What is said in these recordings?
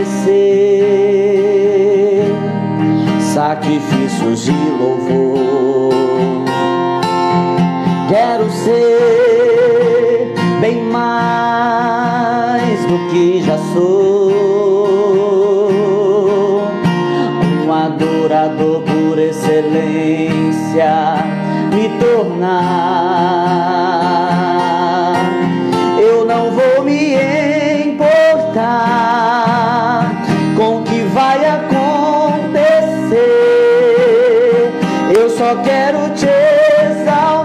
oferecer sacrifícios de louvor. Quero ser bem mais do que já sou, um adorador por excelência me tornar. Eu não vou me importar com o que vai acontecer, eu só quero te exaltar.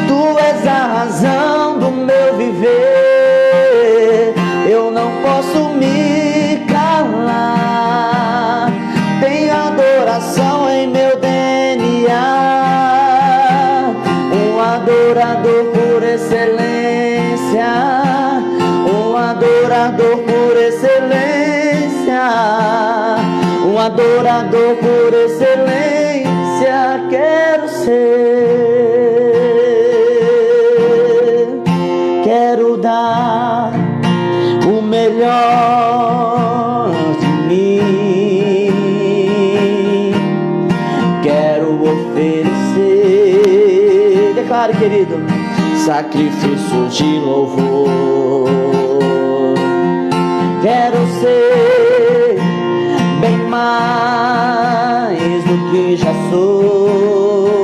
Tu és a razão do meu viver, eu não posso me calar. Tenho adoração em meu DNA, um adorador por excelência, um adorador por excelência, um adorador por excelência quero ser. Quero dar o melhor de mim, quero oferecer, declare, querido, sacrifícios de louvor. Quero ser bem mais do que já sou,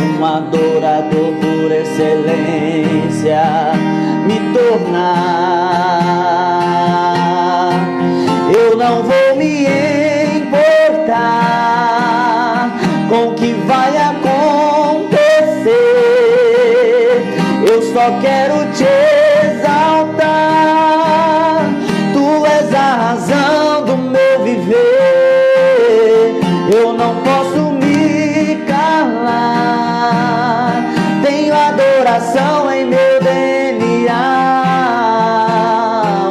um adorador por excelência me tornar. Eu não vou me importar com o que vai acontecer, eu só quero te exaltar. Tu és a razão do meu viver, eu não posso me calar. Tenho adoração em meu DNA,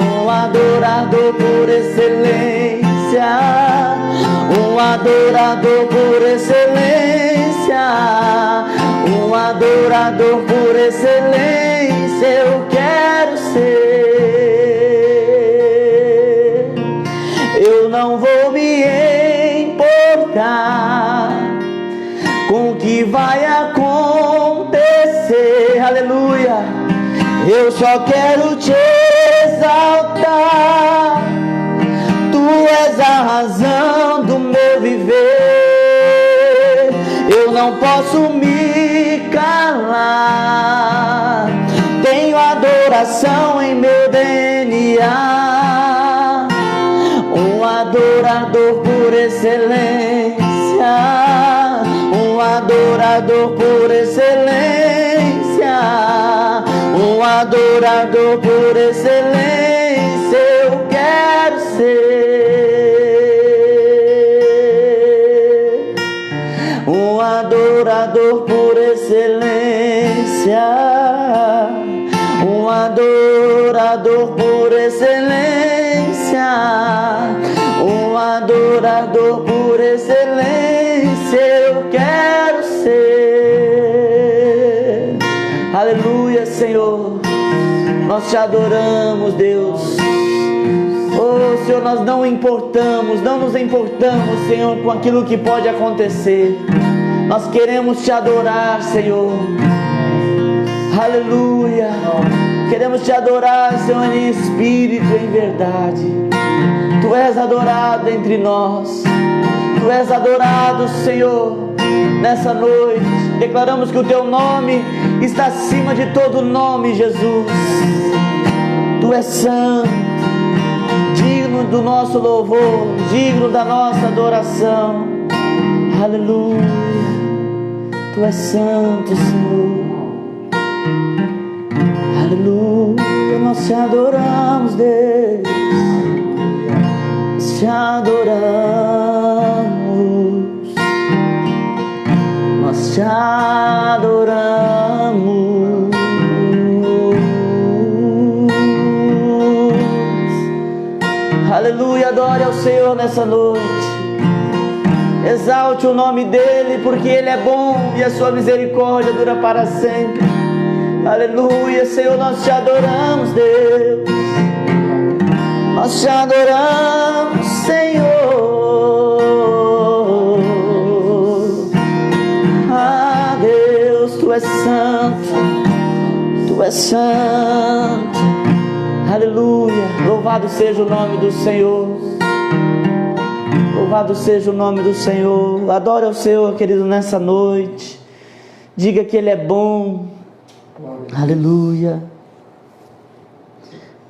um adorador por excelência, um adorador por excelência, um adorador por excelência eu quero ser. Eu não vou me importar com o que vai acontecer, aleluia. Eu só quero te exaltar. Tu és a razão do meu viver, eu não posso me calar. Tenho adoração em meu DNA, um adorador por excelência, um adorador por excelência, um adorador por excelência eu quero ser. Um adorador por excelência, um adorador por excelência, um adorador por excelência eu quero ser. Aleluia, Senhor, nós te adoramos, Deus. Oh, Senhor, nós não nos importamos, Senhor, com aquilo que pode acontecer. Nós queremos te adorar, Senhor. Aleluia. Queremos te adorar, Senhor, em espírito e em verdade. Tu és adorado entre nós. Tu és adorado, Senhor, nessa noite. Declaramos que o teu nome está acima de todo nome, Jesus. Tu és santo, digno do nosso louvor, digno da nossa adoração. Aleluia. Tu és santo, Senhor. Aleluia. Nós te adoramos, Deus. Nós te adoramos. Nós te adoramos. Aleluia. Adore ao Senhor nessa noite. Exalte o nome dele, porque ele é bom e a sua misericórdia dura para sempre. Aleluia, Senhor, nós te adoramos, Deus. Nós te adoramos, Senhor. Ah, Deus, Tu és santo, Tu és santo. Aleluia, louvado seja o nome do Senhor. Louvado seja o nome do Senhor. Adore ao Senhor, querido, nessa noite. Diga que Ele é bom. Aleluia.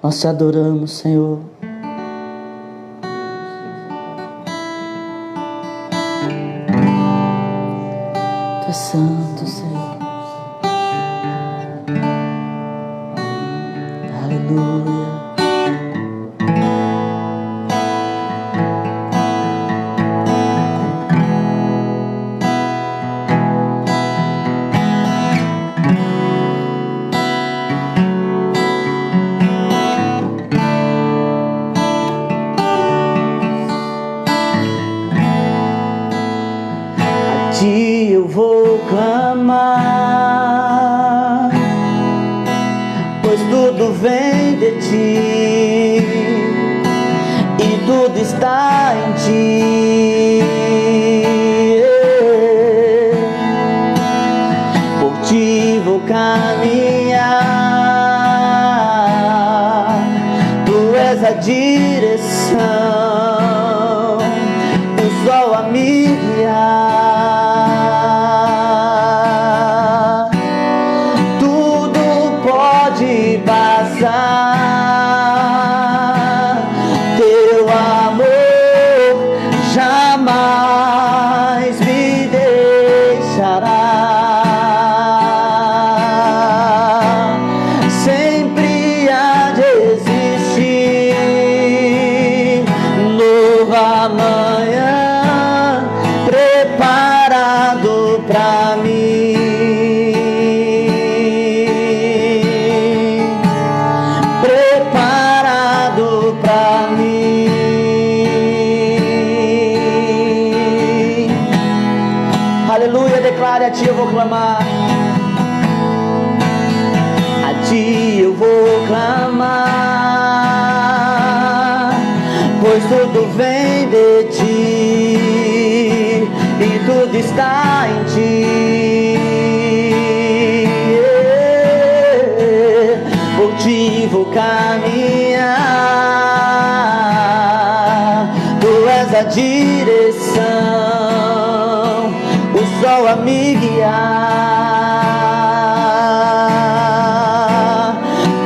Nós te adoramos, Senhor. Tu és santo, Senhor. Aleluia. Eu vou clamar, pois tudo vem de Ti e tudo está em Ti. Por Ti vou caminhar, Tu és a direção, o sol a me guiar. Teu amor jamais me deixará, sempre há de existir novo amanhã preparado pra mim. A Ti eu vou clamar, a Ti eu vou clamar, pois tudo vem de Ti e tudo está em Ti. Por Ti vou caminhar, Tu és a direção, o sol a me guiar.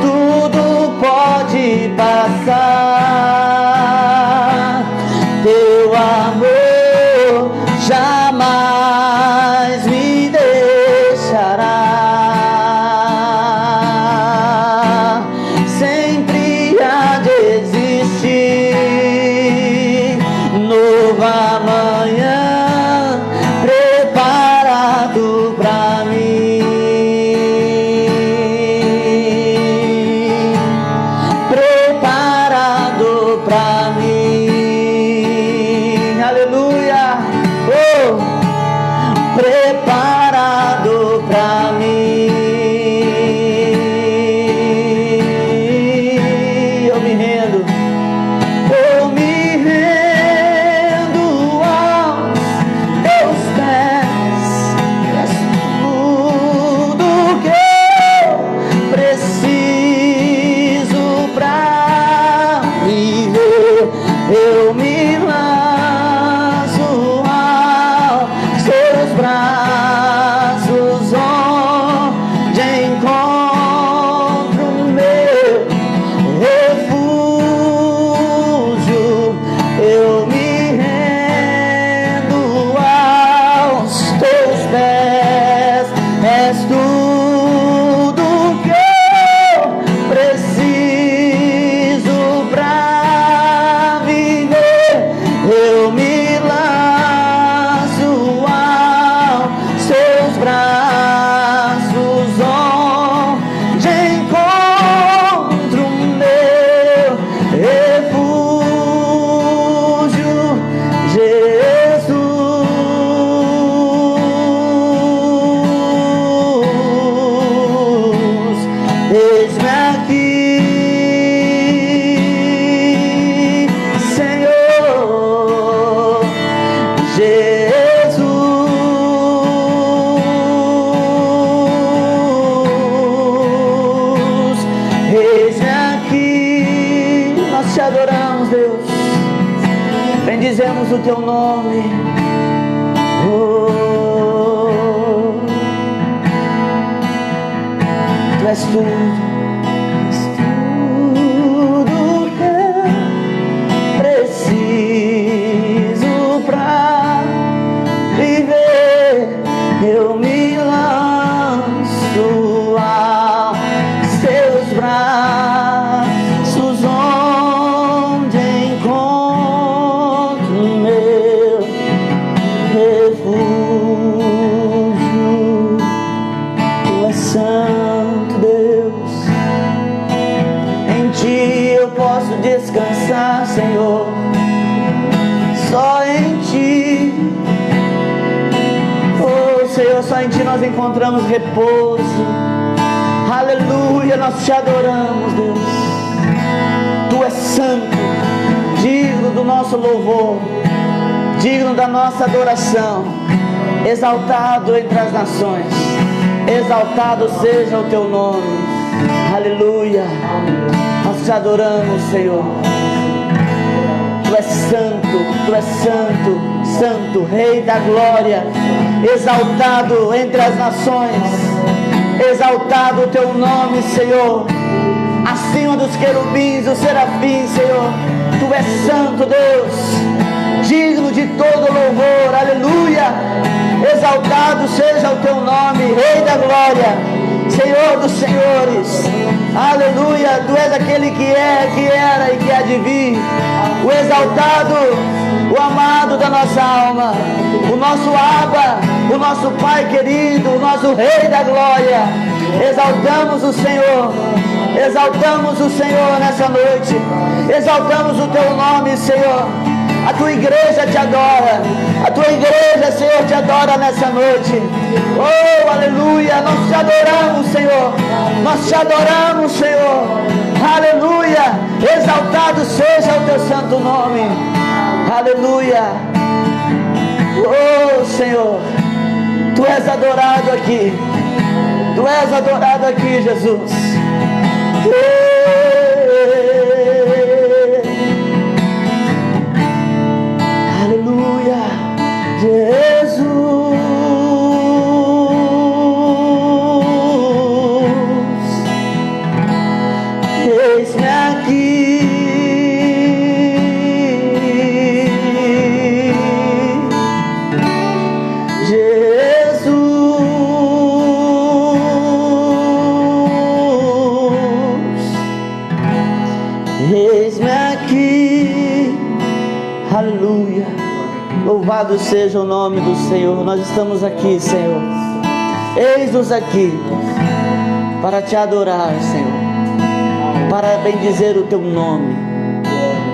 Tudo pode passar, Teu amor jamais me deixará, sempre há de existir novo amanhã preparado pra mim, preparado pra mim. Aleluia. Oh, preparado pra mim. Eu me rendo, eu me rendo aos Teus pés. Tudo que eu preciso pra viver, eu me lanço aos Teus braços. exaltamos o teu nome. Oh, tu és tudo. Eu me lanço aos teus braços, onde encontro meu refúgio. Tu és santo, Deus, em ti eu posso descansar, Senhor, só em ti. Senhor, só em ti nós encontramos repouso. Aleluia, nós te adoramos, Deus. Tu és santo, digno do nosso louvor, digno da nossa adoração. Exaltado entre as nações, exaltado seja o teu nome. Aleluia, nós te adoramos, Senhor. Tu és santo, tu és santo, santo, Rei da glória. Exaltado entre as nações, exaltado o teu nome, Senhor, acima dos querubins, dos serafins, Senhor. Tu és santo, Deus, digno de todo louvor. Aleluia, exaltado seja o teu nome, Rei da glória, Senhor dos senhores. Aleluia, tu és aquele que é, que era e que há de vir, o exaltado, o amado da nossa alma, o nosso Abba, o nosso Pai querido, o nosso Rei da glória. Exaltamos o Senhor, exaltamos o Senhor nessa noite, exaltamos o teu nome, Senhor. A tua igreja te adora, a tua igreja, Senhor, te adora nessa noite. Oh, aleluia, nós te adoramos, Senhor, nós te adoramos, Senhor. Aleluia, exaltado seja o teu santo nome. Aleluia. Oh, Senhor, tu és adorado aqui, tu és adorado aqui, Jesus. Aleluia, Jesus. Eis-me aqui. Aleluia, louvado seja o nome do Senhor. Nós estamos aqui, Senhor, eis-nos aqui para te adorar, Senhor, para bendizer o teu nome,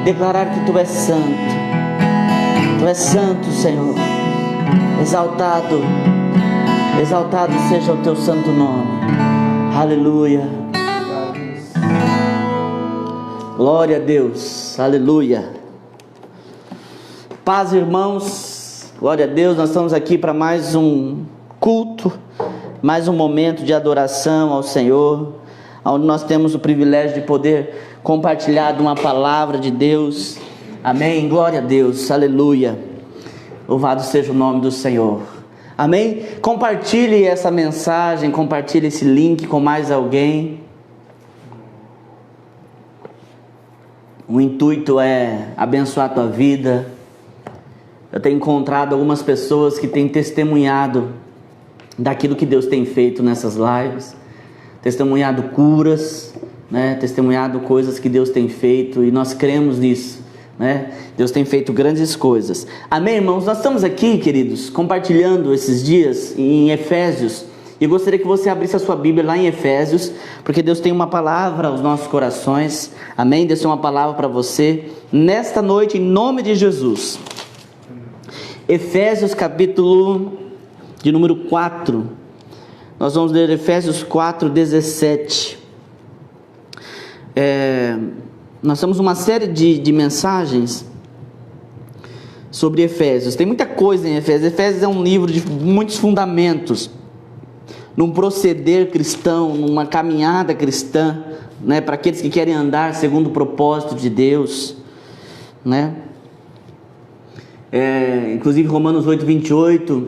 declarar que tu és santo, Senhor. Exaltado, exaltado seja o teu santo nome. Aleluia, glória a Deus, aleluia. Paz, irmãos, glória a Deus. Nós estamos aqui para mais um culto, mais um momento de adoração ao Senhor, onde nós temos o privilégio de poder compartilhar uma palavra de Deus. Amém, glória a Deus, aleluia, louvado seja o nome do Senhor. Amém, compartilhe essa mensagem, compartilhe esse link com mais alguém. O intuito é abençoar a tua vida. Eu tenho encontrado algumas pessoas que têm testemunhado daquilo que Deus tem feito nessas lives, testemunhado curas, né? Testemunhado coisas que Deus tem feito, e nós cremos nisso, né? Deus tem feito grandes coisas. Amém, irmãos? Nós estamos aqui, queridos, compartilhando esses dias em Efésios, e eu gostaria que você abrisse a sua Bíblia lá em Efésios, porque Deus tem uma palavra aos nossos corações. Amém? Deus tem uma palavra para você nesta noite, em nome de Jesus. Efésios capítulo de número 4, nós vamos ler Efésios 4, 17. Nós temos uma série de mensagens sobre Efésios. Tem muita coisa em Efésios. Efésios é um livro de muitos fundamentos, num proceder cristão, numa caminhada cristã, né, para aqueles que querem andar segundo o propósito de Deus, né? Inclusive Romanos 8:28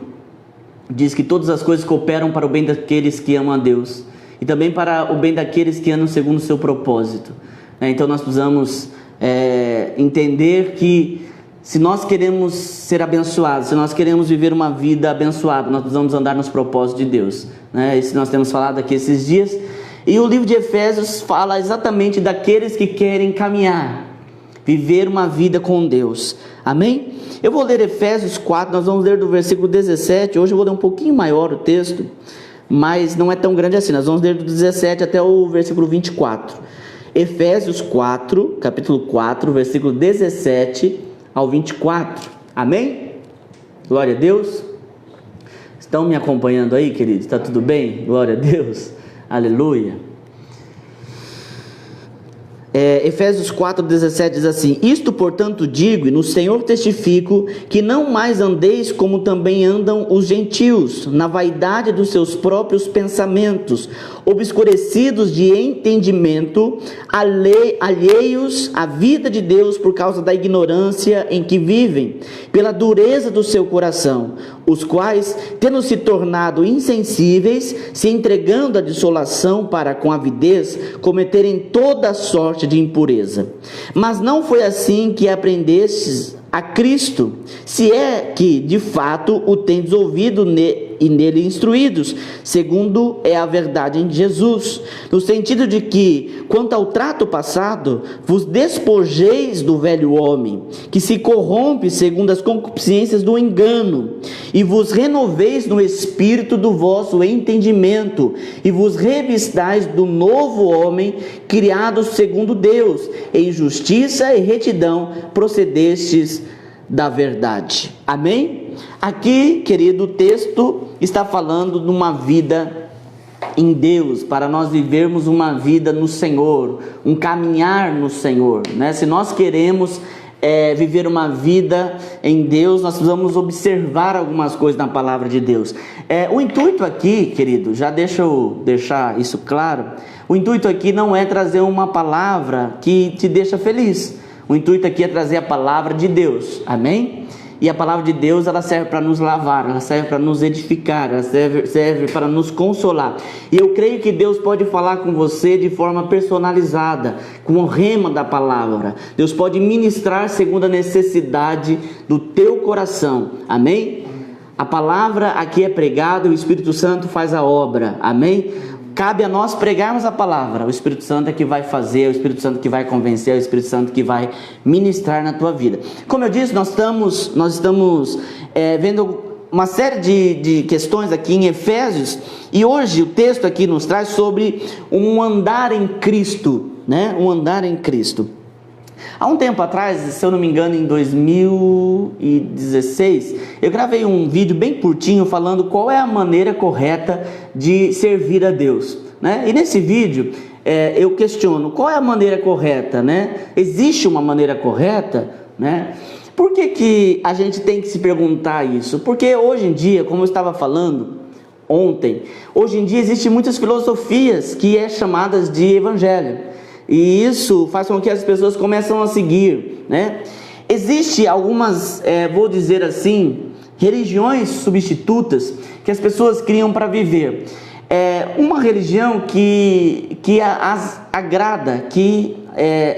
diz que todas as coisas cooperam para o bem daqueles que amam a Deus e também para o bem daqueles que andam segundo o seu propósito. Então nós precisamos entender que se nós queremos ser abençoados, se nós queremos viver uma vida abençoada, nós precisamos andar nos propósitos de Deus. Isso nós temos falado aqui esses dias. E o livro de Efésios fala exatamente daqueles que querem caminhar, viver uma vida com Deus. Amém? Eu vou ler Efésios 4, nós vamos ler do versículo 17. Hoje eu vou ler um pouquinho maior o texto, mas não é tão grande assim. Nós vamos ler do 17 até o versículo 24. Efésios 4, capítulo 4, versículo 17 ao 24. Amém? Glória a Deus. Estão me acompanhando aí, queridos? Está tudo bem? Glória a Deus. Aleluia. Efésios 4:17 diz assim: isto, portanto, digo, e no Senhor testifico, que não mais andeis como também andam os gentios, na vaidade dos seus próprios pensamentos, obscurecidos de entendimento, alheios à vida de Deus por causa da ignorância em que vivem, pela dureza do seu coração, os quais, tendo se tornado insensíveis, se entregando à dissolação para com avidez, cometerem toda sorte de impureza. Mas não foi assim que aprendestes a Cristo, se é que de fato o tendes ouvido e nele instruídos, segundo é a verdade em Jesus, no sentido de que, quanto ao trato passado, vos despojeis do velho homem, que se corrompe segundo as concupiscências do engano, e vos renoveis no espírito do vosso entendimento, e vos revistais do novo homem, criado segundo Deus, em justiça e retidão procedestes da verdade. Amém? Aqui, querido, o texto está falando de uma vida em Deus, para nós vivermos uma vida no Senhor, um caminhar no Senhor, Se nós queremos viver uma vida em Deus, nós precisamos observar algumas coisas na palavra de Deus. O intuito aqui, querido, já deixa eu deixar isso claro, o intuito aqui não é trazer uma palavra que te deixa feliz. O intuito aqui é trazer a palavra de Deus, amém? E a palavra de Deus, ela serve para nos lavar, ela serve para nos edificar, ela serve para nos consolar. E eu creio que Deus pode falar com você de forma personalizada, com o rema da palavra. Deus pode ministrar segundo a necessidade do teu coração, amém? A palavra aqui é pregada e o Espírito Santo faz a obra, amém? Cabe a nós pregarmos a palavra. O Espírito Santo é que vai fazer, é o Espírito Santo que vai convencer, é o Espírito Santo que vai ministrar na tua vida. Como eu disse, nós estamos vendo uma série de questões aqui em Efésios, e hoje o texto aqui nos traz sobre um andar em Cristo, Um andar em Cristo. Há um tempo atrás, se eu não me engano, em 2016, eu gravei um vídeo bem curtinho falando qual é a maneira correta de servir a Deus, E nesse vídeo eu questiono qual é a maneira correta, Existe uma maneira correta, Por que a gente tem que se perguntar isso? Porque hoje em dia, como eu estava falando ontem, hoje em dia existem muitas filosofias que é chamadas de evangelho. E isso faz com que as pessoas comecem a seguir, Existe algumas, vou dizer assim, religiões substitutas que as pessoas criam para viver. Uma religião que as agrada, que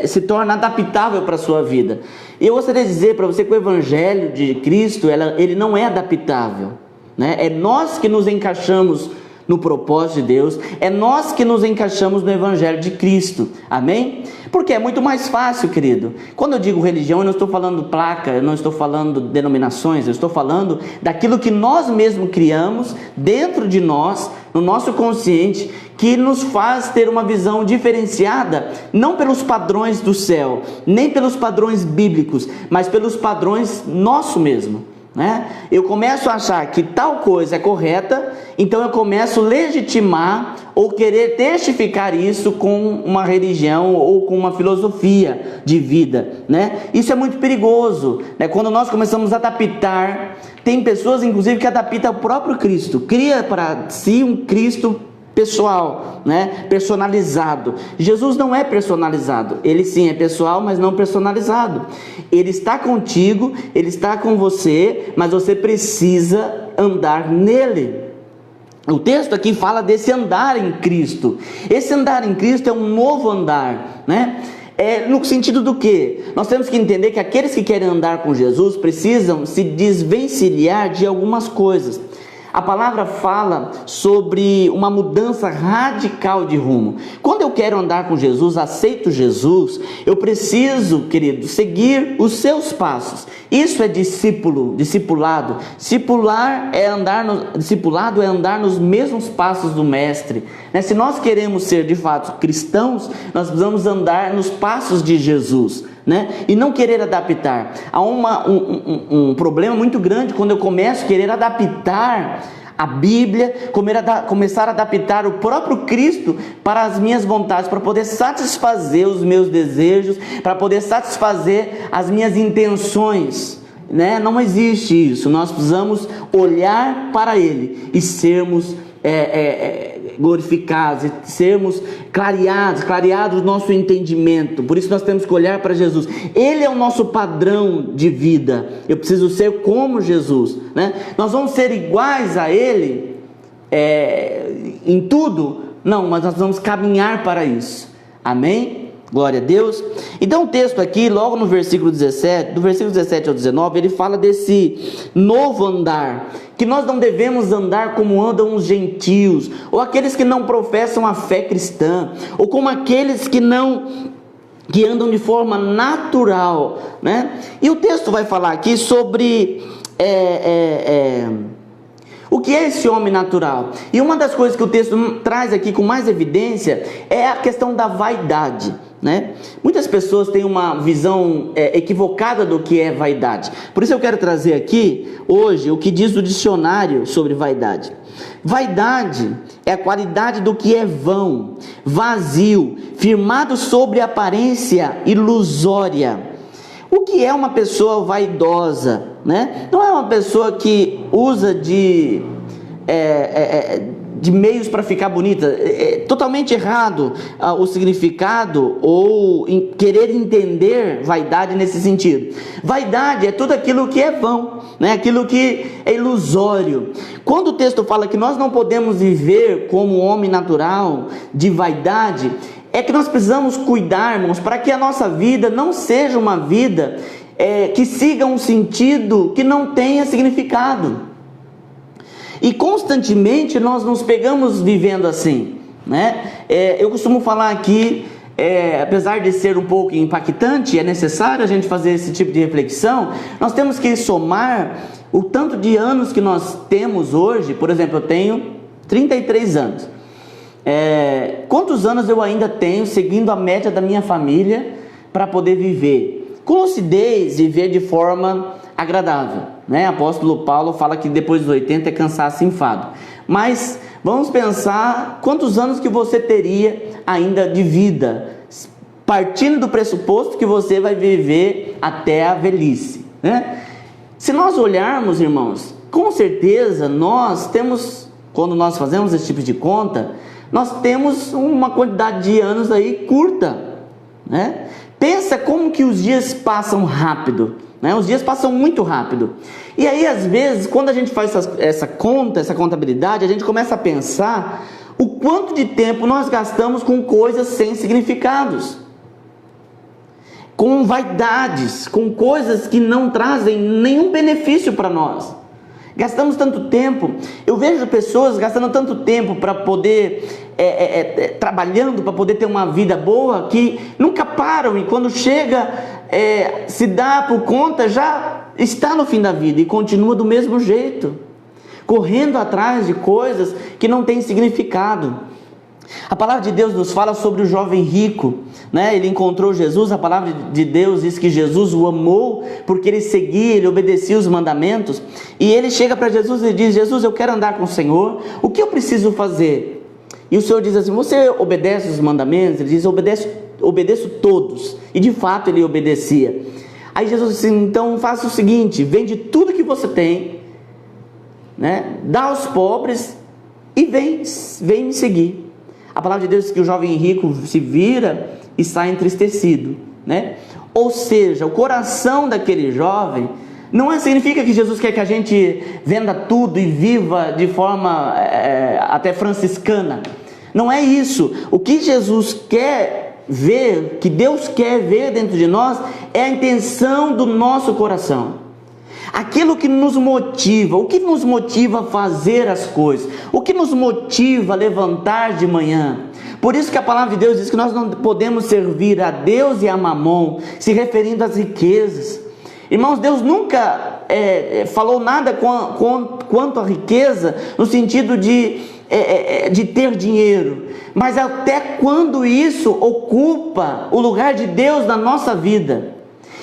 se torna adaptável para a sua vida. E eu gostaria de dizer para você que o Evangelho de Cristo, ele não é adaptável, É nós que nos encaixamos no propósito de Deus, é nós que nos encaixamos no Evangelho de Cristo, amém? Porque é muito mais fácil, querido. Quando eu digo religião, eu não estou falando placa, eu não estou falando denominações, eu estou falando daquilo que nós mesmos criamos dentro de nós, no nosso consciente, que nos faz ter uma visão diferenciada, não pelos padrões do céu, nem pelos padrões bíblicos, mas pelos padrões nosso mesmo. Eu começo a achar que tal coisa é correta, então eu começo a legitimar ou querer testificar isso com uma religião ou com uma filosofia de vida, Isso é muito perigoso, Quando nós começamos a adaptar, tem pessoas inclusive que adaptam o próprio Cristo, cria para si um Cristo pessoal, né? Personalizado. Jesus não é personalizado. Ele sim é pessoal, mas não personalizado. Ele está contigo, ele está com você, mas você precisa andar nele. O texto aqui fala desse andar em Cristo. Esse andar em Cristo é um novo andar, né? No sentido do quê? Nós temos que entender que aqueles que querem andar com Jesus precisam se desvencilhar de algumas coisas. A palavra fala sobre uma mudança radical de rumo. Quando eu quero andar com Jesus, aceito Jesus, eu preciso, querido, seguir os seus passos. Isso é discipulado. Discipulado é andar nos mesmos passos do Mestre. Se nós queremos ser de fato cristãos, nós precisamos andar nos passos de Jesus. E não querer adaptar. Há um problema muito grande quando eu começo a querer adaptar a Bíblia, começar a adaptar o próprio Cristo para as minhas vontades, para poder satisfazer os meus desejos, para poder satisfazer as minhas intenções. Não existe isso. Nós precisamos olhar para Ele e sermos glorificados, e sermos clareados o nosso entendimento. Por isso nós temos que olhar para Jesus. Ele é o nosso padrão de vida. Eu preciso ser como Jesus, Nós vamos ser iguais a Ele em tudo? Não, mas nós vamos caminhar para isso. Amém? Glória a Deus. Então o texto aqui, logo no versículo 17, do versículo 17 ao 19, ele fala desse novo andar, que nós não devemos andar como andam os gentios, ou aqueles que não professam a fé cristã, ou como aqueles que andam de forma natural, E o texto vai falar aqui sobre o que é esse homem natural. E uma das coisas que o texto traz aqui com mais evidência é a questão da vaidade. Muitas pessoas têm uma visão equivocada do que é vaidade. Por isso eu quero trazer aqui hoje o que diz o dicionário sobre vaidade. Vaidade é a qualidade do que é vão, vazio, firmado sobre aparência ilusória. O que é uma pessoa vaidosa? Não é uma pessoa que usa de meios para ficar bonita. É totalmente errado o significado ou querer entender vaidade nesse sentido. Vaidade é tudo aquilo que é vão, aquilo que é ilusório. Quando o texto fala que nós não podemos viver como homem natural de vaidade, é que nós precisamos cuidar, irmãos, para que a nossa vida não seja uma vida que siga um sentido que não tenha significado. E constantemente nós nos pegamos vivendo assim, eu costumo falar aqui, apesar de ser um pouco impactante, é necessário a gente fazer esse tipo de reflexão. Nós temos que somar o tanto de anos que nós temos hoje. Por exemplo, eu tenho 33 anos. Quantos anos eu ainda tenho seguindo a média da minha família para poder viver com lucidez, viver de forma agradável, Apóstolo Paulo fala que depois dos 80 é cansaço e enfado. Mas vamos pensar quantos anos que você teria ainda de vida, partindo do pressuposto que você vai viver até a velhice, Se nós olharmos, irmãos, com certeza nós temos, quando nós fazemos esse tipo de conta, nós temos uma quantidade de anos aí curta, Pensa como que os dias passam rápido, os dias passam muito rápido. E aí, às vezes, quando a gente faz essa contabilidade, a gente começa a pensar o quanto de tempo nós gastamos com coisas sem significados, com vaidades, com coisas que não trazem nenhum benefício para nós. Gastamos tanto tempo. Eu vejo pessoas gastando tanto tempo para poder trabalhando para poder ter uma vida boa, que nunca param, e quando chega, se dá por conta, já está no fim da vida e continua do mesmo jeito, correndo atrás de coisas que não têm significado. A palavra de Deus nos fala sobre o jovem rico, Ele encontrou Jesus. A palavra de Deus diz que Jesus o amou porque ele seguia, ele obedecia os mandamentos. E ele chega para Jesus e diz: Jesus, eu quero andar com o Senhor, o que eu preciso fazer? E o Senhor diz assim: você obedece os mandamentos? Ele diz: obedeço todos. E de fato ele obedecia. Aí Jesus disse: então faça o seguinte, vende tudo que você tem, dá aos pobres, e vem me seguir. A palavra de Deus diz que o jovem rico se vira e sai entristecido, né? Ou seja, o coração daquele jovem não significa que Jesus quer que a gente venda tudo e viva de forma até franciscana. Não é isso. O que Jesus quer ver, que Deus quer ver dentro de nós, é a intenção do nosso coração. Aquilo que nos motiva, o que nos motiva a fazer as coisas, o que nos motiva a levantar de manhã. Por isso que a palavra de Deus diz que nós não podemos servir a Deus e a Mamon, se referindo às riquezas. Irmãos, Deus nunca falou nada quanto à riqueza, no sentido de ter dinheiro, mas até quando isso ocupa o lugar de Deus na nossa vida.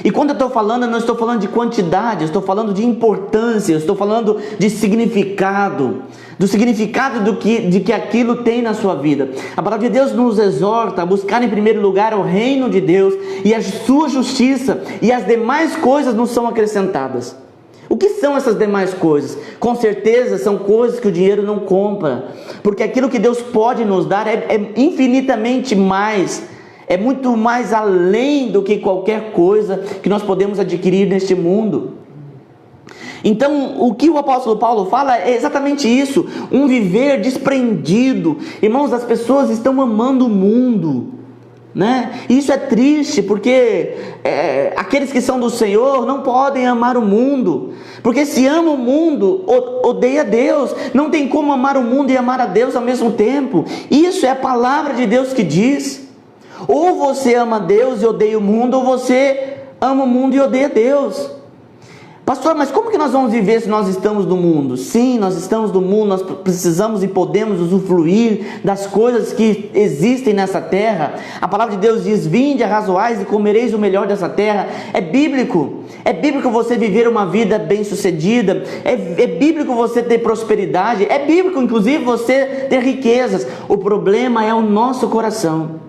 E quando eu estou falando, eu não estou falando de quantidade, eu estou falando de importância, eu estou falando de significado, do significado de que aquilo tem na sua vida. A palavra de Deus nos exorta a buscar em primeiro lugar o reino de Deus e a sua justiça, e as demais coisas nos são acrescentadas. O que são essas demais coisas? Com certeza são coisas que o dinheiro não compra, porque aquilo que Deus pode nos dar é infinitamente mais. É muito mais além do que qualquer coisa que nós podemos adquirir neste mundo. Então, o que o apóstolo Paulo fala é exatamente isso, um viver desprendido. Irmãos, as pessoas estão amando o mundo, né? Isso é triste, porque aqueles que são do Senhor não podem amar o mundo, porque se ama o mundo, odeia Deus. Não tem como amar o mundo e amar a Deus ao mesmo tempo. Isso é a palavra de Deus que diz. Ou você ama Deus e odeia o mundo, ou você ama o mundo e odeia Deus. Pastor, mas como que nós vamos viver se nós estamos no mundo? Sim, nós estamos no mundo, nós precisamos e podemos usufruir das coisas que existem nessa terra. A palavra de Deus diz: vinde, arrazoais e comereis o melhor dessa terra. É bíblico você viver uma vida bem sucedida, é bíblico você ter prosperidade, é bíblico inclusive você ter riquezas. O problema é o nosso coração.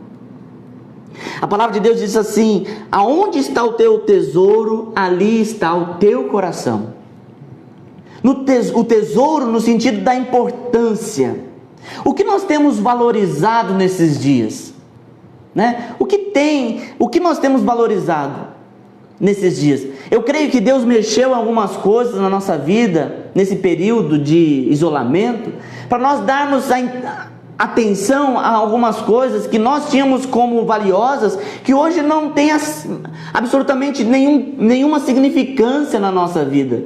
A palavra de Deus diz assim: aonde está o teu tesouro, ali está o teu coração. O tesouro no sentido da importância. O que nós temos valorizado nesses dias, né? O que nós temos valorizado nesses dias? Eu creio que Deus mexeu em algumas coisas na nossa vida nesse período de isolamento, para nós darmos atenção a algumas coisas que nós tínhamos como valiosas, que hoje não tem absolutamente nenhuma significância na nossa vida.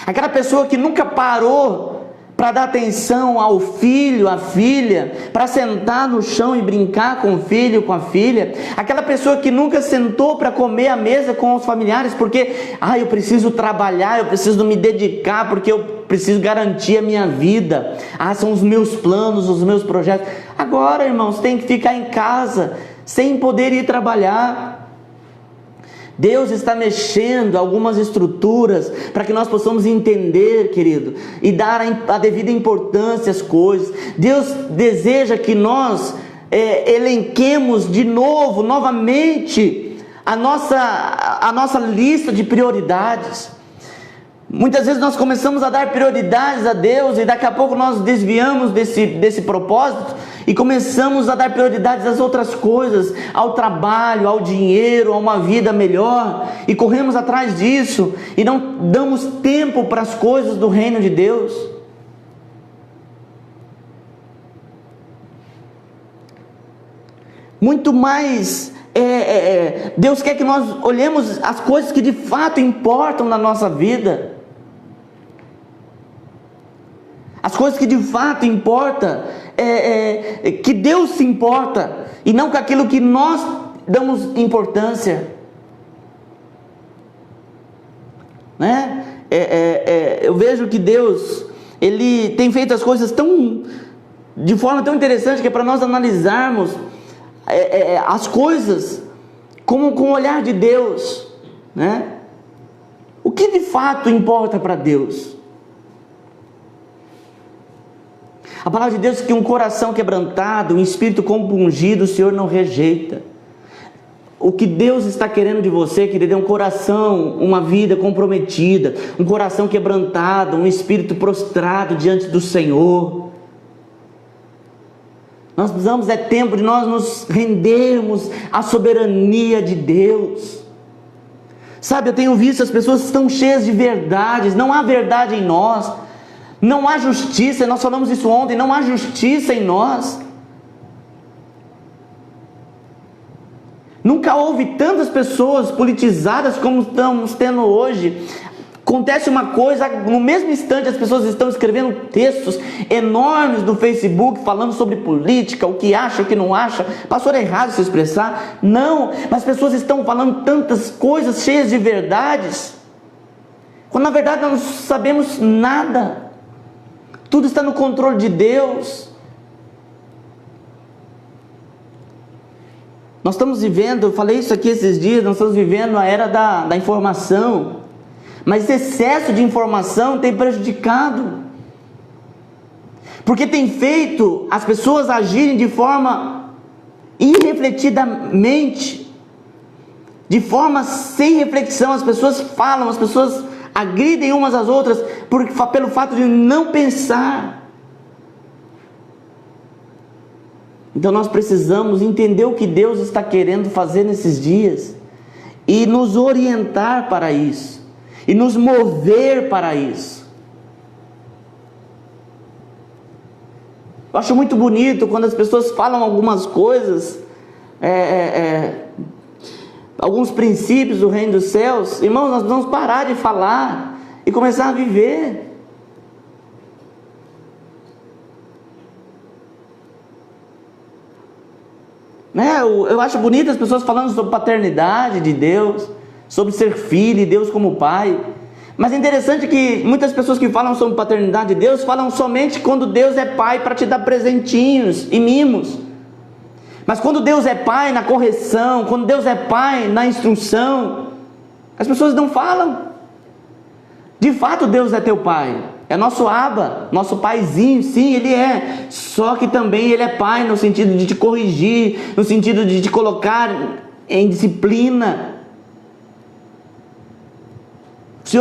Aquela pessoa que nunca parou para dar atenção ao filho, à filha, para sentar no chão e brincar com o filho, com a filha. Aquela pessoa que nunca sentou para comer à mesa com os familiares, porque eu preciso trabalhar, eu preciso me dedicar, porque eu preciso garantir a minha vida. São os meus planos, os meus projetos. Agora, irmãos, tem que ficar em casa, sem poder ir trabalhar. Deus está mexendo algumas estruturas para que nós possamos entender, querido, e dar a devida importância às coisas. Deus deseja que nós elenquemos novamente a nossa lista de prioridades. Muitas vezes nós começamos a dar prioridades a Deus e daqui a pouco nós desviamos desse propósito e começamos a dar prioridades às outras coisas, ao trabalho, ao dinheiro, a uma vida melhor, e corremos atrás disso e não damos tempo para as coisas do reino de Deus. Muito mais, Deus quer que nós olhemos as coisas que de fato importam na nossa vida. As coisas que de fato importam, que Deus se importa, e não com aquilo que nós damos importância, né? Eu vejo que Deus, Ele tem feito as coisas de forma tão interessante, que é para nós analisarmos as coisas com o olhar de Deus, né? O que de fato importa para Deus? A palavra de Deus diz que um coração quebrantado, um espírito compungido, o Senhor não rejeita. O que Deus está querendo de você, querido, é um coração, uma vida comprometida, um coração quebrantado, um espírito prostrado diante do Senhor. Nós precisamos, é tempo de nós nos rendermos à soberania de Deus. Sabe, eu tenho visto as pessoas estão cheias de verdades, não há verdade em nós, não há justiça, nós falamos isso ontem, não há justiça em nós. Nunca houve tantas pessoas politizadas como estamos tendo hoje. Acontece uma coisa, no mesmo instante as pessoas estão escrevendo textos enormes no Facebook, falando sobre política, o que acha, o que não acha. Pastor, é errado se expressar? Não, mas as pessoas estão falando tantas coisas cheias de verdades, quando na verdade nós não sabemos nada. Tudo está no controle de Deus. Nós estamos vivendo, eu falei isso aqui esses dias, nós estamos vivendo a era da informação. Mas esse excesso de informação tem prejudicado, porque tem feito as pessoas agirem de forma irrefletidamente, de forma sem reflexão. As pessoas falam, as pessoas agridem umas às outras pelo fato de não pensar. Então nós precisamos entender o que Deus está querendo fazer nesses dias e nos orientar para isso, e nos mover para isso. Eu acho muito bonito quando as pessoas falam algumas coisas, alguns princípios do reino dos céus. Irmãos, nós vamos parar de falar e começar a viver. Eu acho bonito as pessoas falando sobre paternidade de Deus, sobre ser filho e Deus como pai. Mas é interessante que muitas pessoas que falam sobre paternidade de Deus falam somente quando Deus é pai para te dar presentinhos e mimos. Mas quando Deus é pai na correção, quando Deus é pai na instrução, as pessoas não falam. De fato Deus é teu pai, é nosso Abba, nosso paizinho, sim, Ele é. Só que também Ele é pai no sentido de te corrigir, no sentido de te colocar em disciplina.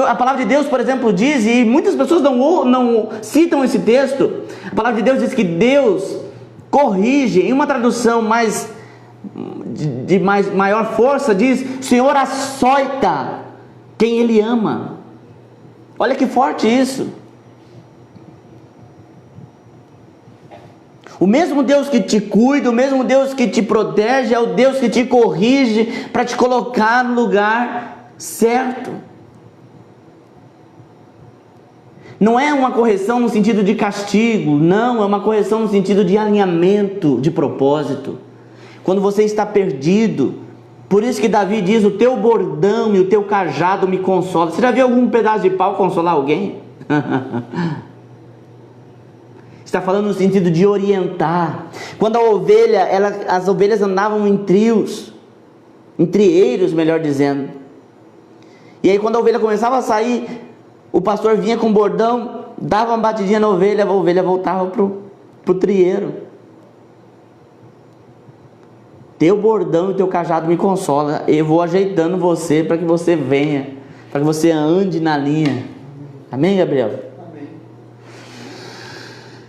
A palavra de Deus, por exemplo, diz, e muitas pessoas não citam esse texto, a palavra de Deus diz que Deus corrige. Em uma tradução maior força, diz: o Senhor açoita quem Ele ama. Olha que forte isso. O mesmo Deus que te cuida, o mesmo Deus que te protege, é o Deus que te corrige para te colocar no lugar certo. Não é uma correção no sentido de castigo, não, é uma correção no sentido de alinhamento, de propósito. Quando você está perdido, por isso que Davi diz: o teu bordão e o teu cajado me consolam. Você já viu algum pedaço de pau consolar alguém? Está falando no sentido de orientar. Quando a ovelha, as ovelhas andavam em trios, em trieiros, melhor dizendo. E aí quando a ovelha começava a sair, o pastor vinha com o bordão, dava uma batidinha na ovelha, a ovelha voltava pro trieiro. Teu bordão e teu cajado me consola. Eu vou ajeitando você para que você venha, para que você ande na linha. Amém, Gabriel? Amém.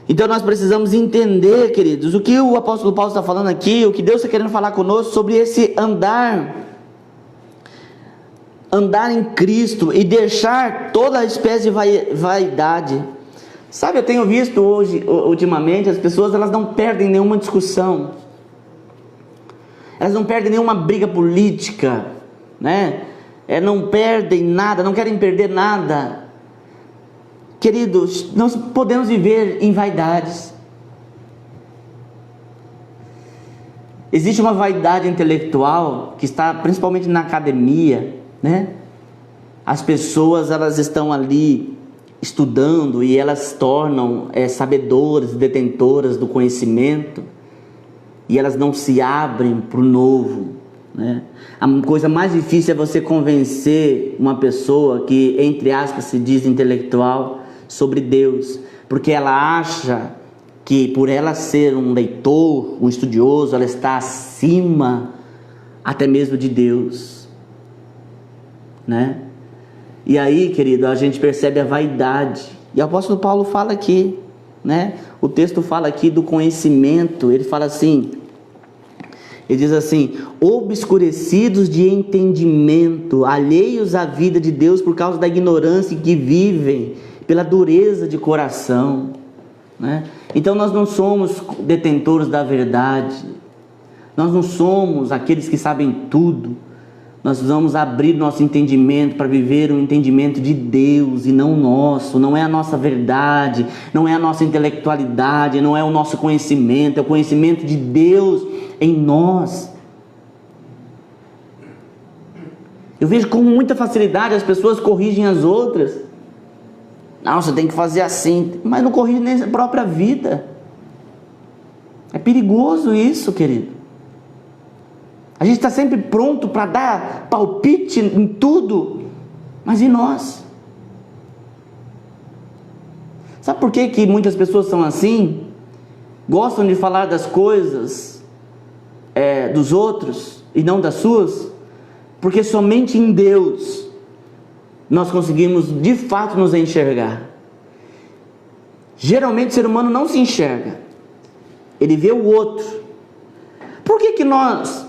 Então nós precisamos entender, queridos, o que o apóstolo Paulo está falando aqui, o que Deus está querendo falar conosco sobre esse andar em Cristo e deixar toda a espécie de vaidade. Sabe, eu tenho visto ultimamente, as pessoas, elas não perdem nenhuma discussão, elas não perdem nenhuma briga política, né? Não perdem nada, não querem perder nada. Queridos, nós podemos viver em vaidades. Existe uma vaidade intelectual que está principalmente na academia, né? As pessoas, elas estão ali estudando e elas se tornam sabedoras, detentoras do conhecimento, e elas não se abrem para o novo, né? A coisa mais difícil é você convencer uma pessoa que, entre aspas, se diz intelectual, sobre Deus, porque ela acha que por ela ser um leitor, um estudioso, ela está acima até mesmo de Deus, né? E aí, querido, a gente percebe a vaidade. E o apóstolo Paulo fala aqui, né? O texto fala aqui do conhecimento. Ele fala assim, ele diz assim: obscurecidos de entendimento, alheios à vida de Deus por causa da ignorância em que vivem, pela dureza de coração, né? Então nós não somos detentores da verdade, nós não somos aqueles que sabem tudo. Nós vamos abrir nosso entendimento para viver um entendimento de Deus e não nosso. Não é a nossa verdade, não é a nossa intelectualidade, não é o nosso conhecimento, é o conhecimento de Deus em nós. Eu vejo com muita facilidade as pessoas corrigem as outras. Não, você tem que fazer assim, mas não corrige nem a própria vida. É perigoso isso, querido. A gente está sempre pronto para dar palpite em tudo, mas e nós? Sabe por que muitas pessoas são assim? Gostam de falar das coisas dos outros e não das suas? Porque somente em Deus nós conseguimos de fato nos enxergar. Geralmente o ser humano não se enxerga, ele vê o outro. Por que nós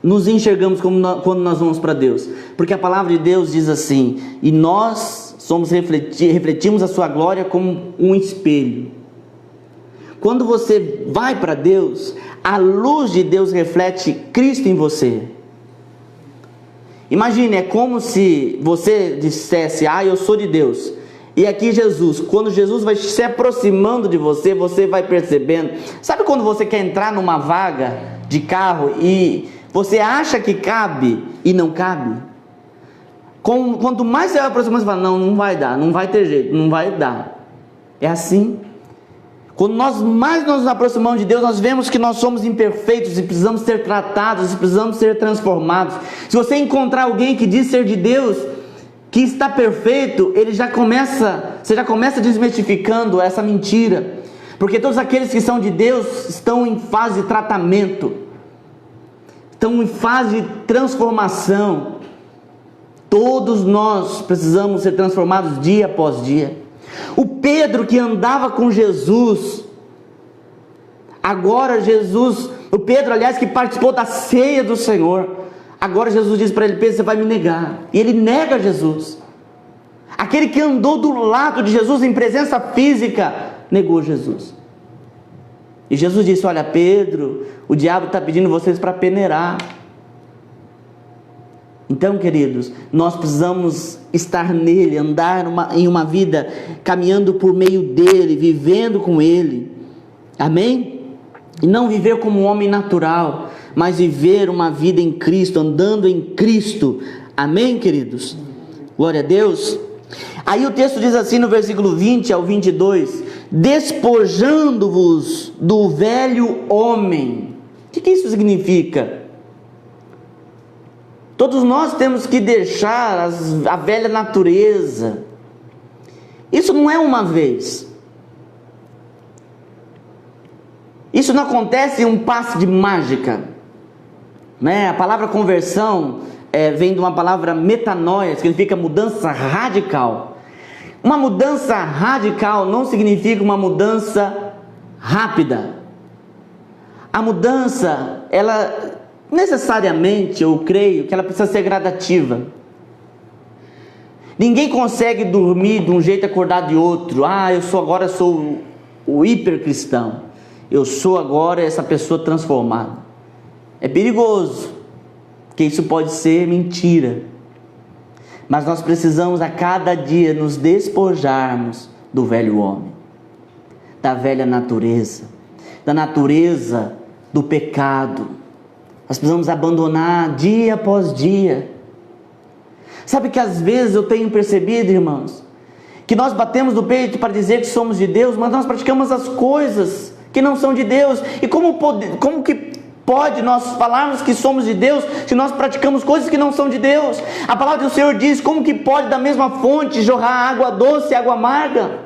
nos enxergamos quando nós vamos para Deus? Porque a palavra de Deus diz assim: e nós refletimos a sua glória como um espelho. Quando você vai para Deus, a luz de Deus reflete Cristo em você. Imagine, é como se você dissesse: eu sou de Deus. E aqui Jesus, quando Jesus vai se aproximando de você, você vai percebendo. Sabe quando você quer entrar numa vaga de carro e você acha que cabe e não cabe? Quanto mais você vai aproximando, você fala: não vai dar, não vai ter jeito, não vai dar. É assim. Quando nós mais nos aproximamos de Deus, nós vemos que nós somos imperfeitos e precisamos ser tratados, e precisamos ser transformados. Se você encontrar alguém que diz ser de Deus, que está perfeito, você já começa desmistificando essa mentira. Porque todos aqueles que são de Deus estão em fase de tratamento, estão em fase de transformação. Todos nós precisamos ser transformados dia após dia. O Pedro que andava com Jesus, agora o Pedro, aliás, que participou da ceia do Senhor, agora Jesus diz para ele: Pedro, você vai me negar. E ele nega Jesus. Aquele que andou do lado de Jesus em presença física, negou Jesus. E Jesus disse: olha, Pedro, o diabo está pedindo vocês para peneirar. Então, queridos, nós precisamos estar nele, andar em uma vida caminhando por meio dele, vivendo com ele. Amém? E não viver como um homem natural, mas viver uma vida em Cristo, andando em Cristo. Amém, queridos? Glória a Deus. Aí o texto diz assim no versículo 20 ao 22: despojando-vos do velho homem. O que isso significa? Todos nós temos que deixar a velha natureza. Isso não é uma vez. Isso não acontece em um passe de mágica, né? A palavra conversão vem de uma palavra metanoia, que significa mudança radical. Uma mudança radical não significa uma mudança rápida. A mudança, ela necessariamente, eu creio que ela precisa ser gradativa. Ninguém consegue dormir de um jeito e acordar de outro. Agora sou o hipercristão. Eu sou agora essa pessoa transformada. É perigoso, porque isso pode ser mentira. Mas nós precisamos a cada dia nos despojarmos do velho homem, da velha natureza, da natureza do pecado. Nós precisamos abandonar dia após dia. Sabe que às vezes eu tenho percebido, irmãos, que nós batemos no peito para dizer que somos de Deus, mas nós praticamos as coisas que não são de Deus. E como que pode nós falarmos que somos de Deus se nós praticamos coisas que não são de Deus? A palavra do Senhor diz: como que pode da mesma fonte jorrar água doce e água amarga?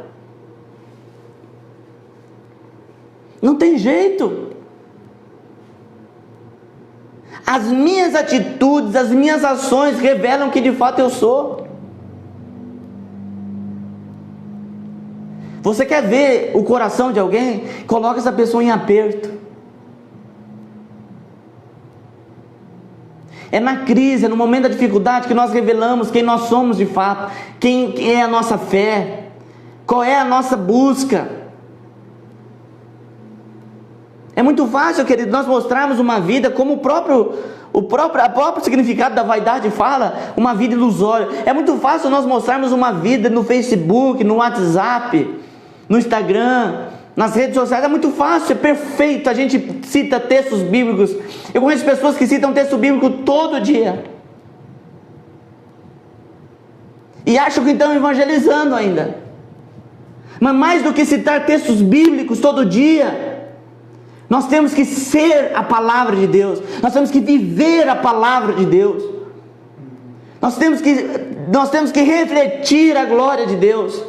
Não tem jeito. As minhas atitudes, as minhas ações revelam que de fato eu sou. Você quer ver o coração de alguém? Coloca essa pessoa em aperto. É na crise, é no momento da dificuldade que nós revelamos quem nós somos de fato, quem é a nossa fé, qual é a nossa busca. É muito fácil, querido, nós mostrarmos uma vida como o próprio significado da vaidade fala, uma vida ilusória. É muito fácil nós mostrarmos uma vida no Facebook, no WhatsApp, no Instagram, nas redes sociais. É muito fácil, é perfeito. A gente cita textos bíblicos. Eu conheço pessoas que citam texto bíblico todo dia e acham que estão evangelizando ainda. Mas mais do que citar textos bíblicos todo dia, nós temos que ser a palavra de Deus. Nós temos que viver a palavra de Deus. Nós temos que refletir a glória de Deus.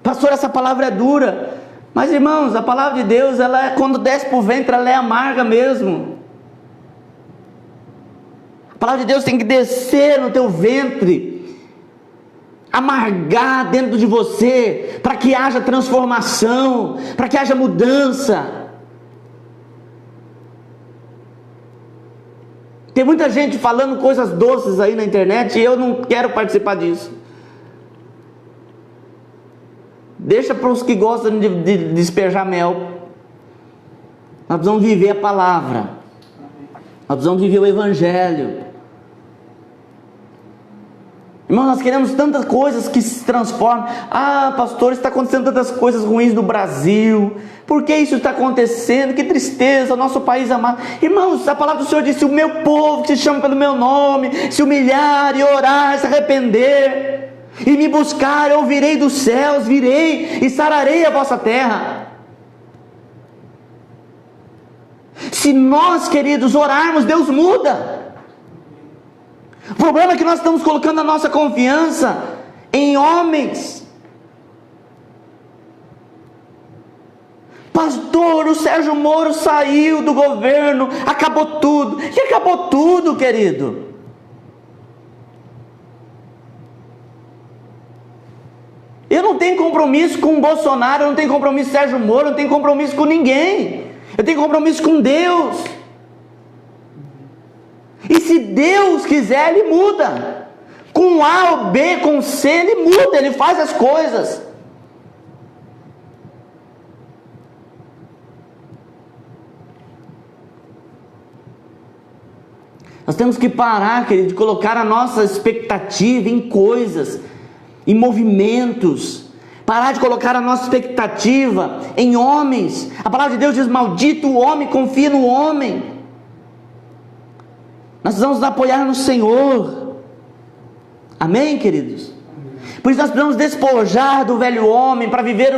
Pastor, essa palavra é dura. Mas, irmãos, a palavra de Deus, quando desce para o ventre, ela é amarga mesmo. A palavra de Deus tem que descer no teu ventre, amargar dentro de você, para que haja transformação, para que haja mudança. Tem muita gente falando coisas doces aí na internet e eu não quero participar disso. Deixa para os que gostam de despejar mel. Nós precisamos viver a palavra. Nós precisamos viver o Evangelho. Irmão, nós queremos tantas coisas que se transformam. Ah, pastor, está acontecendo tantas coisas ruins no Brasil. Por que isso está acontecendo? Que tristeza, nosso país amado. Irmãos, a palavra do Senhor disse: o meu povo que se chama pelo meu nome, se humilhar e orar, se arrepender e me buscar, eu ouvirei dos céus, virei e sararei a vossa terra. Se nós, queridos, orarmos, Deus muda. O problema é que nós estamos colocando a nossa confiança em homens. Pastor, o Sérgio Moro saiu do governo, acabou tudo. E acabou tudo, querido. Eu não tenho compromisso com o Bolsonaro, eu não tenho compromisso com o Sérgio Moro, eu não tenho compromisso com ninguém. Eu tenho compromisso com Deus. E se Deus quiser, Ele muda. Com A ou B, com C, Ele muda, Ele faz as coisas. Nós temos que parar, querido, de colocar a nossa expectativa em coisas, em movimentos. Parar de colocar a nossa expectativa em homens. A palavra de Deus diz: maldito o homem, confia no homem. Nós precisamos nos apoiar no Senhor. Amém, queridos? Por isso nós precisamos despojar do velho homem para viver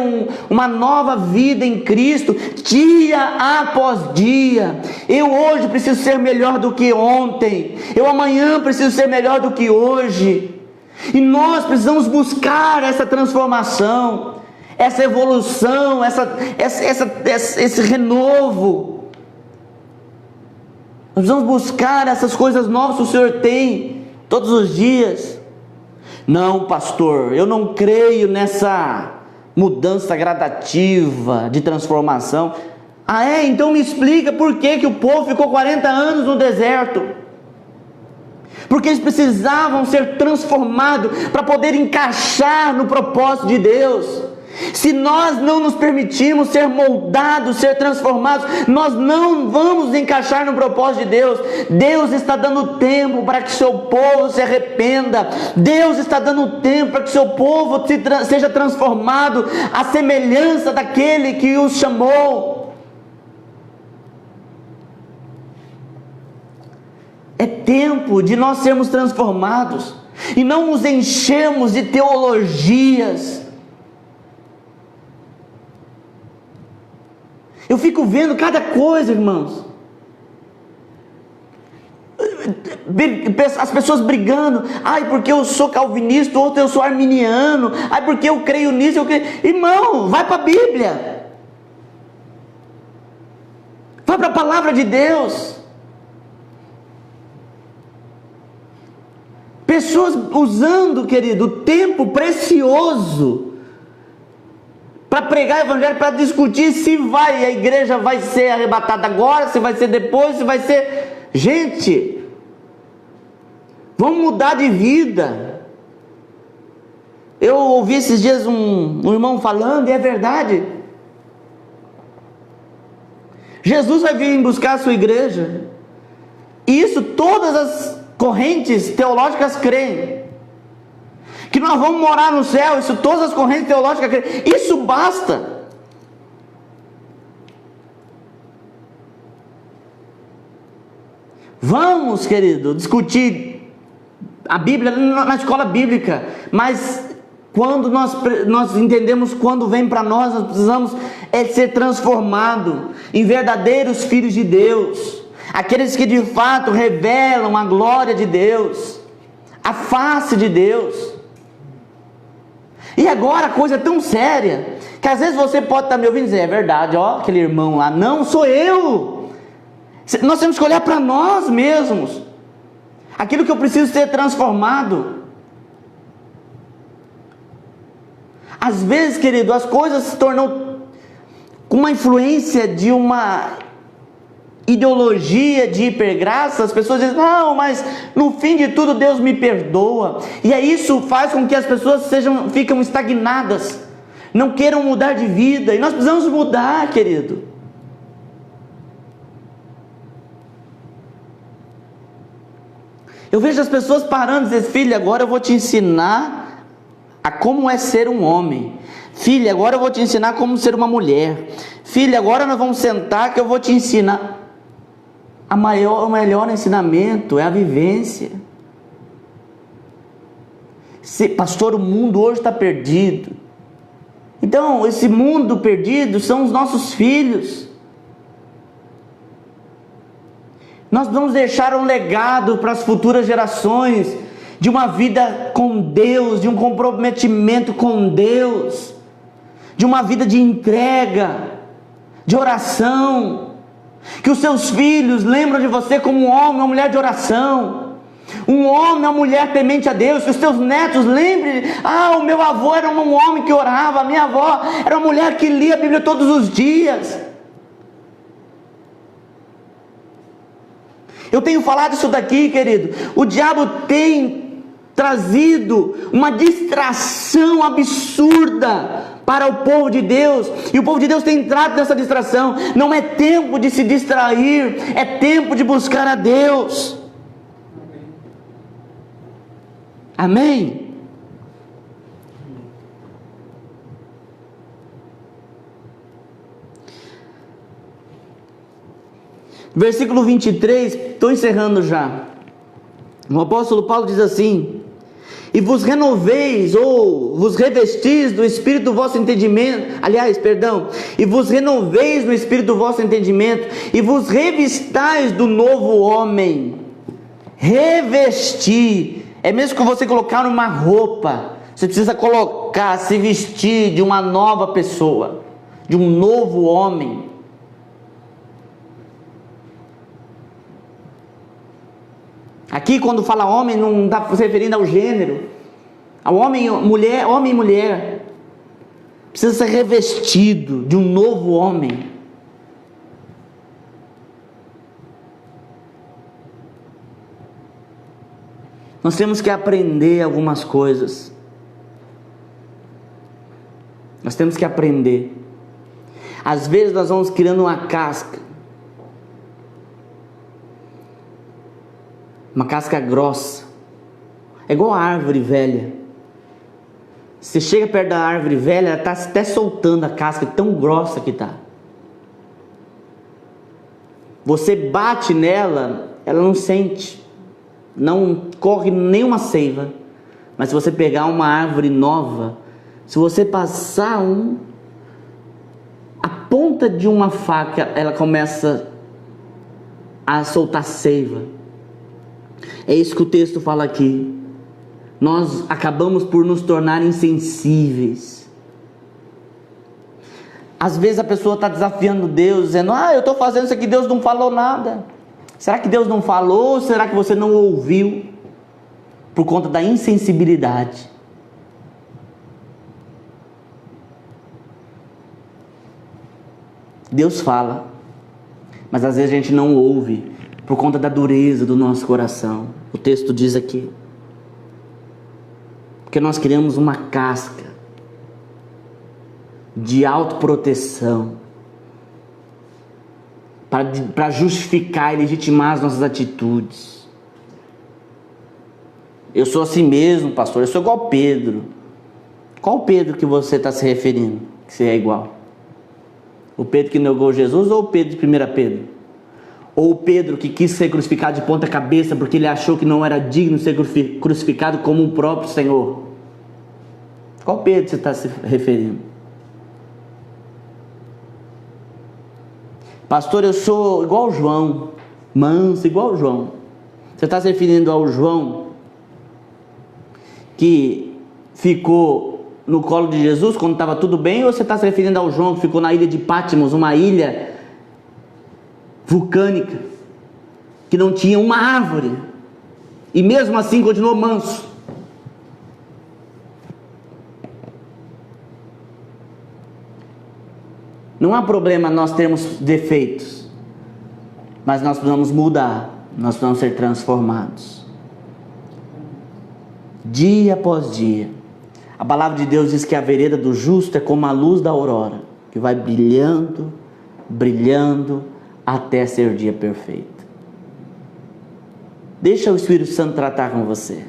uma nova vida em Cristo, dia após dia. Eu hoje preciso ser melhor do que ontem. Eu amanhã preciso ser melhor do que hoje. E nós precisamos buscar essa transformação, essa evolução, esse renovo. Nós precisamos buscar essas coisas novas que o Senhor tem todos os dias. Não, pastor, eu não creio nessa mudança gradativa de transformação. Ah, é? Então me explica por que o povo ficou 40 anos no deserto. Porque eles precisavam ser transformados para poder encaixar no propósito de Deus. Se nós não nos permitirmos ser moldados, ser transformados, nós não vamos encaixar no propósito de Deus. Deus está dando tempo para que seu povo se arrependa. Deus está dando tempo para que seu povo seja transformado à semelhança daquele que os chamou. É tempo de nós sermos transformados e não nos enchermos de teologias. Eu fico vendo cada coisa, irmãos. As pessoas brigando. Ai, porque eu sou calvinista, outro eu sou arminiano. Ai, porque eu creio nisso, eu creio. Irmão, vai para a Bíblia. Vai para a palavra de Deus. Pessoas usando, querido, o tempo precioso para pregar o evangelho, para discutir se a igreja vai ser arrebatada agora, se vai ser depois, se vai ser... Gente, vamos mudar de vida. Eu ouvi esses dias um irmão falando, e é verdade. Jesus vai vir buscar a sua igreja. E isso todas as correntes teológicas creem. Que nós vamos morar no céu, isso todas as correntes teológicas creem. Isso basta. Vamos, querido, discutir a Bíblia na escola bíblica, mas quando nós entendemos quando vem para nós precisamos ser transformados em verdadeiros filhos de Deus, aqueles que de fato revelam a glória de Deus, a face de Deus. E agora a coisa é tão séria, que às vezes você pode estar me ouvindo e dizer, é verdade, ó, aquele irmão lá, não, sou eu. Nós temos que olhar para nós mesmos, aquilo que eu preciso ser transformado. Às vezes, querido, as coisas se tornam com uma influência de uma ideologia de hipergraça. As pessoas dizem, não, mas no fim de tudo Deus me perdoa. E aí isso faz com que as pessoas ficam estagnadas, não queiram mudar de vida. E nós precisamos mudar, querido. Eu vejo as pessoas parando e dizendo, filha, agora eu vou te ensinar a como é ser um homem. Filha, agora eu vou te ensinar como ser uma mulher. Filha, agora nós vamos sentar que eu vou te ensinar. O melhor ensinamento é a vivência. Pastor, o mundo hoje está perdido. Então, esse mundo perdido são os nossos filhos. Nós vamos deixar um legado para as futuras gerações de uma vida com Deus, de um comprometimento com Deus, de uma vida de entrega, de oração. Que os seus filhos lembram de você como um homem, uma mulher de oração, um homem, uma mulher temente a Deus. Que os seus netos lembrem, o meu avô era um homem que orava, a minha avó era uma mulher que lia a Bíblia todos os dias. Eu tenho falado isso daqui, querido. O diabo tem trazido uma distração absurda para o povo de Deus, e o povo de Deus tem entrado nessa distração. Não é tempo de se distrair, é tempo de buscar a Deus. Amém? Versículo 23, estou encerrando já. O apóstolo Paulo diz assim: e vos renoveis, ou vos revestis do espírito do vosso entendimento, e vos renoveis no espírito do vosso entendimento, e vos revistais do novo homem. Revestir, é mesmo que você colocar numa roupa, você precisa colocar, se vestir de uma nova pessoa, de um novo homem. Aqui quando fala homem, não está se referindo ao gênero, ao homem e mulher, precisa ser revestido de um novo homem. Nós temos que aprender algumas coisas, nós temos que aprender. Às vezes nós vamos criando uma casca grossa, é igual a árvore velha. Você chega perto da árvore velha, ela está até soltando a casca, tão grossa que está. Você bate nela, ela não sente, não corre nenhuma seiva. Mas se você pegar uma árvore nova, se você passar a ponta de uma faca, ela começa a soltar seiva. É isso que o texto fala aqui. Nós acabamos por nos tornar insensíveis. Às vezes a pessoa está desafiando Deus, dizendo, eu estou fazendo isso aqui, Deus não falou nada. Será que Deus não falou ou será que você não ouviu por conta da insensibilidade? Deus fala, mas às vezes a gente não ouve por conta da dureza do nosso coração. O texto diz aqui, porque nós criamos uma casca de autoproteção para justificar e legitimar as nossas atitudes. Eu sou assim mesmo, pastor, eu sou igual Pedro. Qual Pedro que você está se referindo, que você é igual? O Pedro que negou Jesus ou o Pedro de 1 Pedro? Ou o Pedro que quis ser crucificado de ponta cabeça porque ele achou que não era digno de ser crucificado como o próprio Senhor? Qual Pedro você está se referindo? Pastor, eu sou igual João, manso, igual João. Você está se referindo ao João que ficou no colo de Jesus quando estava tudo bem, ou você está se referindo ao João que ficou na ilha de Patmos, uma ilha vulcânica, que não tinha uma árvore, e mesmo assim continuou manso? Não há problema nós termos defeitos, mas nós precisamos mudar, nós precisamos ser transformados, dia após dia. A palavra de Deus diz que a vereda do justo é como a luz da aurora, que vai brilhando, brilhando, até ser dia perfeito. Deixa o Espírito Santo tratar com você.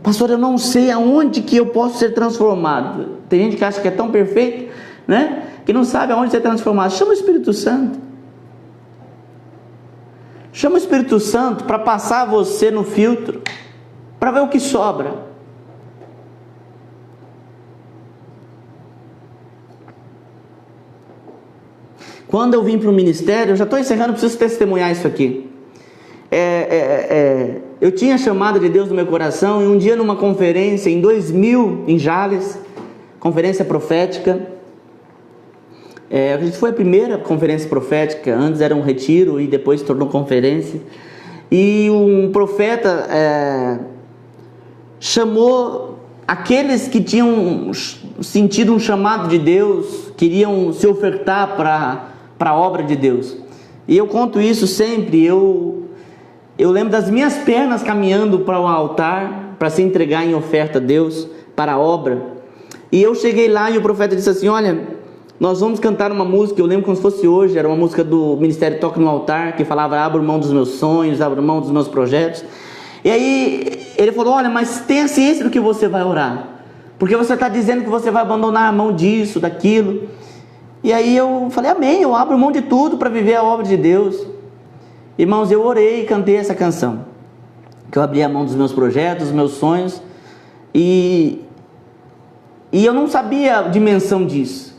Pastor, eu não sei aonde que eu posso ser transformado. Tem gente que acha que é tão perfeito, né? Que não sabe aonde ser transformado. Chama o Espírito Santo. Chama o Espírito Santo para passar você no filtro, para ver o que sobra. Quando eu vim para o ministério, eu já estou encerrando, preciso testemunhar isso aqui. Eu tinha a chamada de Deus no meu coração, e um dia numa conferência, em 2000, em Jales, conferência profética, foi a primeira conferência profética, antes era um retiro e depois se tornou conferência, e um profeta chamou aqueles que tinham sentido um chamado de Deus, queriam se ofertar para a obra de Deus. E eu conto isso sempre. Eu lembro das minhas pernas caminhando para o altar, para se entregar em oferta a Deus, para a obra. E eu cheguei lá e o profeta disse assim, olha, nós vamos cantar uma música, eu lembro como se fosse hoje, era uma música do Ministério Toque no Altar, que falava, abra mão dos meus sonhos, abra mão dos meus projetos. E aí ele falou, olha, mas tenha ciência do que você vai orar, porque você está dizendo que você vai abandonar a mão disso, daquilo. E aí eu falei, amém, eu abro mão de tudo para viver a obra de Deus. Irmãos, eu orei e cantei essa canção, que eu abri a mão dos meus projetos, dos meus sonhos, e eu não sabia a dimensão disso.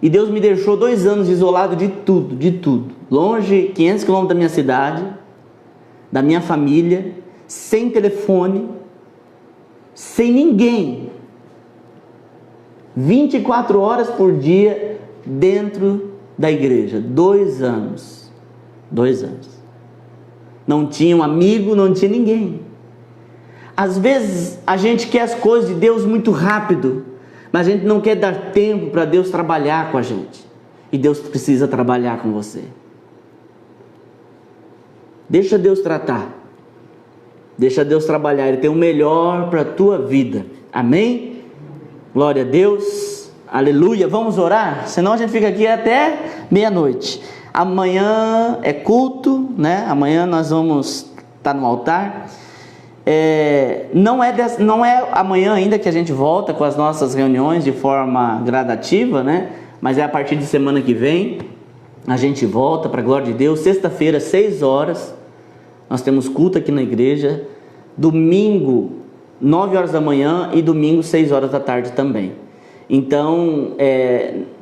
E Deus me deixou 2 anos isolado de tudo, longe, 500 quilômetros da minha cidade, da minha família, sem telefone, sem ninguém, 24 horas por dia dentro da igreja. 2 anos. 2 anos. Não tinha um amigo, não tinha ninguém. Às vezes a gente quer as coisas de Deus muito rápido, mas a gente não quer dar tempo para Deus trabalhar com a gente. E Deus precisa trabalhar com você. Deixa Deus tratar. Deixa Deus trabalhar. Ele tem o melhor para a tua vida. Amém? Glória a Deus. Aleluia. Vamos orar? Senão a gente fica aqui até meia-noite. Amanhã é culto, né? Amanhã nós vamos estar no altar. Não é amanhã ainda que a gente volta com as nossas reuniões de forma gradativa, né? Mas é a partir de semana que vem a gente volta, para a glória de Deus. Sexta-feira, 6 horas, nós temos culto aqui na igreja. Domingo, 9 horas da manhã, e domingo, 6 horas da tarde também. Então,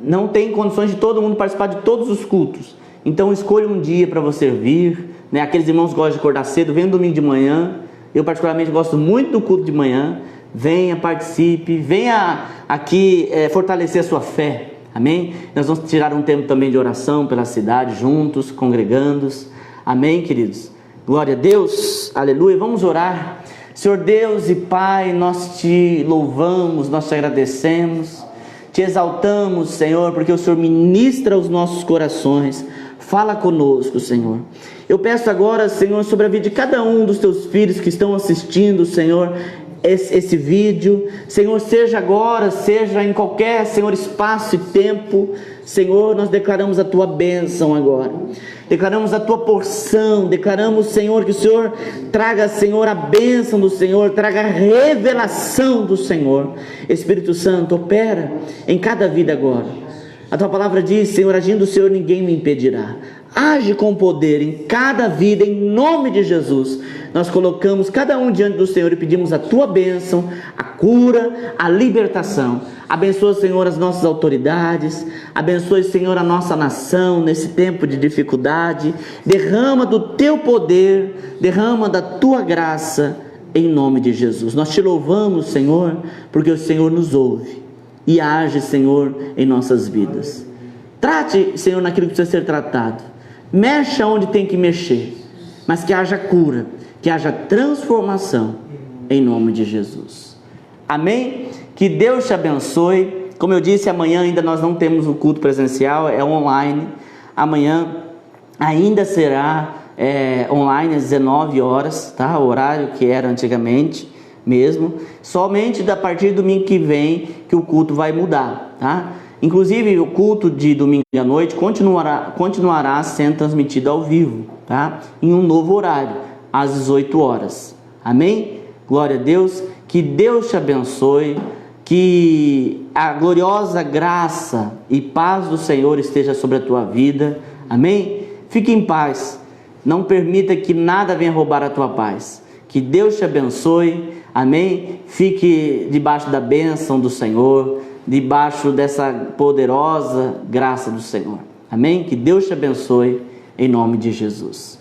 não tem condições de todo mundo participar de todos os cultos. Então, escolha um dia para você vir, né? Aqueles irmãos que gostam de acordar cedo, vem no domingo de manhã. Eu particularmente gosto muito do culto de manhã. venha, participe, venha aqui fortalecer a sua fé, amém? Nós vamos tirar um tempo também de oração pela cidade, juntos, congregando-os, amém, queridos? Glória a Deus, aleluia, vamos orar. Senhor Deus e Pai, nós te louvamos, nós te agradecemos, te exaltamos, Senhor, porque o Senhor ministra os nossos corações. Fala conosco, Senhor. Eu peço agora, Senhor, sobre a vida de cada um dos teus filhos que estão assistindo, Senhor, esse vídeo. Senhor, seja agora, seja em qualquer, Senhor, espaço e tempo, Senhor, nós declaramos a tua bênção agora. Declaramos a tua porção, declaramos, Senhor, que o Senhor traga, Senhor, a bênção do Senhor, traga a revelação do Senhor. Espírito Santo, opera em cada vida agora. A tua palavra diz, Senhor, agindo o Senhor, ninguém me impedirá. Age com poder em cada vida, em nome de Jesus. Nós colocamos cada um diante do Senhor e pedimos a tua bênção, a cura, a libertação. Abençoa, Senhor, as nossas autoridades. Abençoe, Senhor, a nossa nação nesse tempo de dificuldade. Derrama do teu poder, derrama da tua graça, em nome de Jesus. Nós te louvamos, Senhor, porque o Senhor nos ouve e age, Senhor, em nossas vidas. Trate, Senhor, naquilo que precisa ser tratado. Mexa onde tem que mexer, mas que haja cura, que haja transformação, em nome de Jesus. Amém? Que Deus te abençoe. Como eu disse, amanhã ainda nós não temos o culto presencial, é online. Amanhã ainda será online às 19 horas, tá? O horário que era antigamente mesmo. Somente a partir do domingo que vem que o culto vai mudar, tá? Inclusive o culto de domingo à noite continuará sendo transmitido ao vivo, tá? Em um novo horário, às 18 horas. Amém? Glória a Deus. Que Deus te abençoe. Que a gloriosa graça e paz do Senhor esteja sobre a tua vida. Amém? Fique em paz. Não permita que nada venha roubar a tua paz. Que Deus te abençoe. Amém? Fique debaixo da bênção do Senhor, debaixo dessa poderosa graça do Senhor. Amém? Que Deus te abençoe em nome de Jesus.